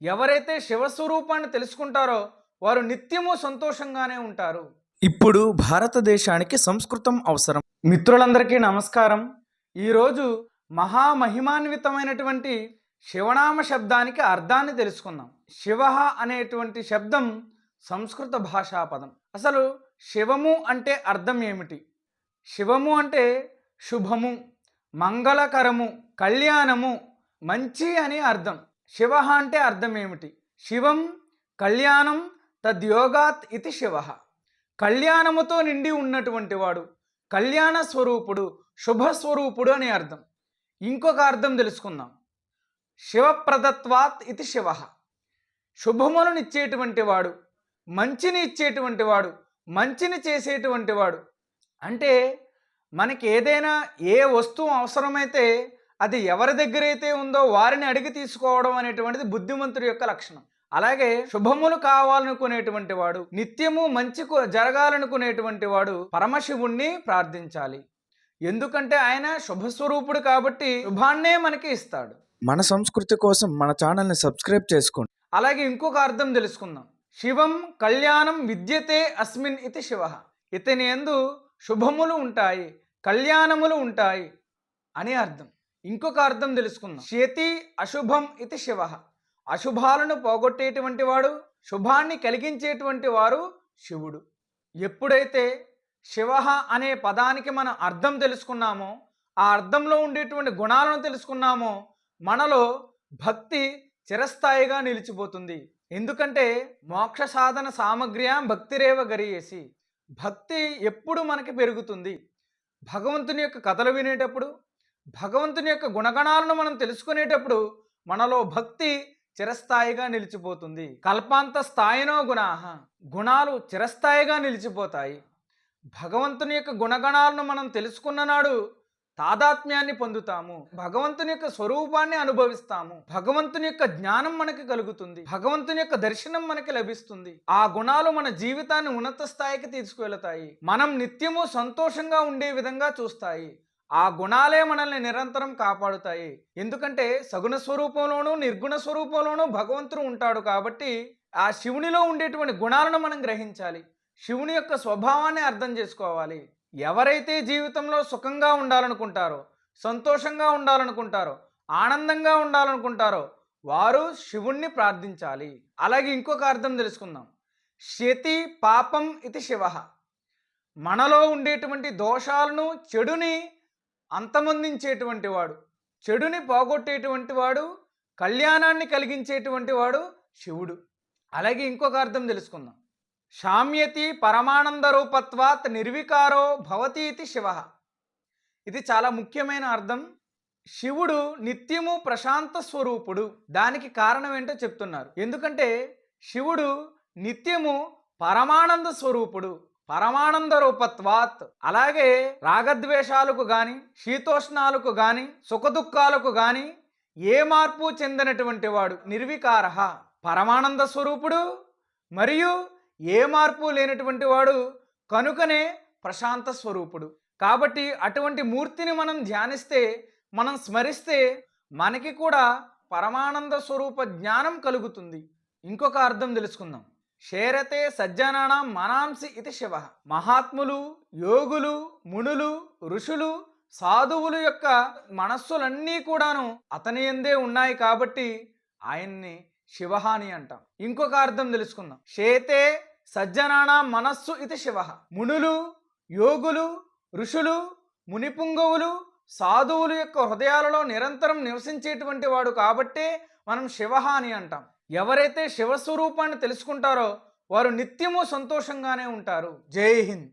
ఎవరైతే శివస్వరూపాన్ని తెలుసుకుంటారో వారు నిత్యము సంతోషంగానే ఉంటారు. ఇప్పుడు భారతదేశానికి సంస్కృతం అవసరం. మిత్రులందరికీ నమస్కారం. ఈరోజు మహామహిమాన్వితమైనటువంటి శివనామ శబ్దానికి అర్థాన్ని తెలుసుకుందాం. శివ అనేటువంటి శబ్దం సంస్కృత భాషా పదం. అసలు శివము అంటే అర్థం ఏమిటి? శివము అంటే శుభము, మంగళకరము, కళ్యాణము, మంచి అని అర్థం. శివ అంటే అర్థం ఏమిటి? శివం కళ్యాణం తద్యోగాత్ ఇది శివ. కళ్యాణముతో నిండి ఉన్నటువంటి వాడు, కళ్యాణ స్వరూపుడు, శుభస్వరూపుడు అని అర్థం. ఇంకొక అర్థం తెలుసుకుందాం. శివప్రదత్వాత్ ఇది శివ. శుభములను ఇచ్చేటువంటి వాడు, మంచిని ఇచ్చేటువంటి వాడు, మంచిని చేసేటువంటి వాడు. అంటే మనకి ఏదైనా ఏ వస్తువు అవసరమైతే అది ఎవరి దగ్గర అయితే ఉందో వారిని అడిగి తీసుకోవడం అనేటువంటిది బుద్ధిమంతుడి యొక్క లక్షణం. అలాగే శుభములు కావాలనుకునేటువంటి వాడు, నిత్యము మంచి జరగాలనుకునేటువంటి వాడు పరమశివుణ్ణి ప్రార్థించాలి. ఎందుకంటే ఆయన శుభస్వరూపుడు కాబట్టి శుభాన్నే మనకి ఇస్తాడు. మన సంస్కృతి కోసం మన ఛానల్ని సబ్స్క్రైబ్ చేసుకోండి. అలాగే ఇంకొక అర్థం తెలుసుకుందాం. శివం కళ్యాణం విద్యతే అస్మిన్ ఇది శివ. ఇతని యందు శుభములు ఉంటాయి, కళ్యాణములు ఉంటాయి అని అర్థం. ఇంకొక అర్థం తెలుసుకుందాం. శేతి అశుభం ఇది శివ. అశుభాలను పోగొట్టేటువంటి వాడు, శుభాన్ని కలిగించేటువంటి వారు శివుడు. ఎప్పుడైతే శివ అనే పదానికి మనం అర్థం తెలుసుకున్నామో, ఆ అర్థంలో ఉండేటువంటి గుణాలను తెలుసుకున్నామో, మనలో భక్తి చిరస్థాయిగా నిలిచిపోతుంది. ఎందుకంటే మోక్ష సాధన సామగ్ర్యాం భక్తిరేవ గరియేసి. భక్తి ఎప్పుడు మనకి పెరుగుతుంది? భగవంతుని యొక్క కథలు వినేటప్పుడు, భగవంతుని యొక్క గుణగణాలను మనం తెలుసుకునేటప్పుడు మనలో భక్తి చిరస్థాయిగా నిలిచిపోతుంది. కల్పాంత స్థాయినో గుణాహ. గుణాలు చిరస్థాయిగా నిలిచిపోతాయి. భగవంతుని యొక్క గుణగణాలను మనం తెలుసుకున్న నాడు తాదాత్మ్యాన్ని పొందుతాము, భగవంతుని యొక్క స్వరూపాన్ని అనుభవిస్తాము, భగవంతుని యొక్క జ్ఞానం మనకి కలుగుతుంది, భగవంతుని యొక్క దర్శనం మనకి లభిస్తుంది. ఆ గుణాలు మన జీవితాన్ని ఉన్నత స్థాయికి తీసుకువెళతాయి, మనం నిత్యము సంతోషంగా ఉండే విధంగా చూస్తాయి. ఆ గుణాలే మనల్ని నిరంతరం కాపాడుతాయి. ఎందుకంటే సగుణ స్వరూపంలోనూ నిర్గుణ స్వరూపంలోనూ భగవంతుడు ఉంటాడు కాబట్టి ఆ శివునిలో ఉండేటువంటి గుణాలను మనం గ్రహించాలి, శివుని యొక్క స్వభావాన్ని అర్థం చేసుకోవాలి. ఎవరైతే జీవితంలో సుఖంగా ఉండాలనుకుంటారో, సంతోషంగా ఉండాలనుకుంటారో, ఆనందంగా ఉండాలనుకుంటారో వారు శివుణ్ణి ప్రార్థించాలి. అలాగే ఇంకొక అర్థం తెలుసుకుందాం. శతి పాపం ఇది శివ. మనలో ఉండేటువంటి దోషాలను, చెడుని అంతమొందించేటువంటి వాడు, చెడుని పోగొట్టేటువంటి వాడు, కళ్యాణాన్ని కలిగించేటువంటి వాడు శివుడు. అలాగే ఇంకొక అర్థం తెలుసుకుందాం. శామ్యతి పరమానంద రూపత్వాత్ నిర్వికారో భవతి ఇది శివ. ఇది చాలా ముఖ్యమైన అర్థం. శివుడు నిత్యము ప్రశాంత స్వరూపుడు. దానికి కారణం ఏంటో చెప్తున్నారు. ఎందుకంటే శివుడు నిత్యము పరమానంద స్వరూపుడు, పరమానంద రూపత్వాత్. అలాగే రాగద్వేషాలకు గాని, శీతోష్ణాలకు గాని, సుఖదుఖాలకు గాని ఏ మార్పు చెందినటువంటి వాడు నిర్వికార, పరమానంద స్వరూపుడు, మరియు ఏ మార్పు లేనటువంటి వాడు, కనుకనే ప్రశాంత స్వరూపుడు. కాబట్టి అటువంటి మూర్తిని మనం ధ్యానిస్తే, మనం స్మరిస్తే మనకి కూడా పరమానంద స్వరూప జ్ఞానం కలుగుతుంది. ఇంకొక అర్థం తెలుసుకుందాం. శేరతే సజ్జనానాం మనాంసి ఇది శివ. మహాత్ములు, యోగులు, మునులు, ఋషులు, సాధువులు యొక్క మనస్సులన్నీ కూడాను అతని యందే ఉన్నాయి కాబట్టి ఆయన్ని శివ అని అంటాం. ఇంకొక అర్థం తెలుసుకుందాం. శేతే సజ్జనానాం మనస్సు ఇది శివ. మునులు, యోగులు, ఋషులు, మునిపుంగవులు, సాధువులు యొక్క హృదయాలలో నిరంతరం నివసించేటువంటి వాడు కాబట్టే మనం శివ అని అంటాం. ఎవరైతే శివస్వరూపాన్ని తెలుసుకుంటారో వారు నిత్యము సంతోషంగానే ఉంటారు. జై హింద్.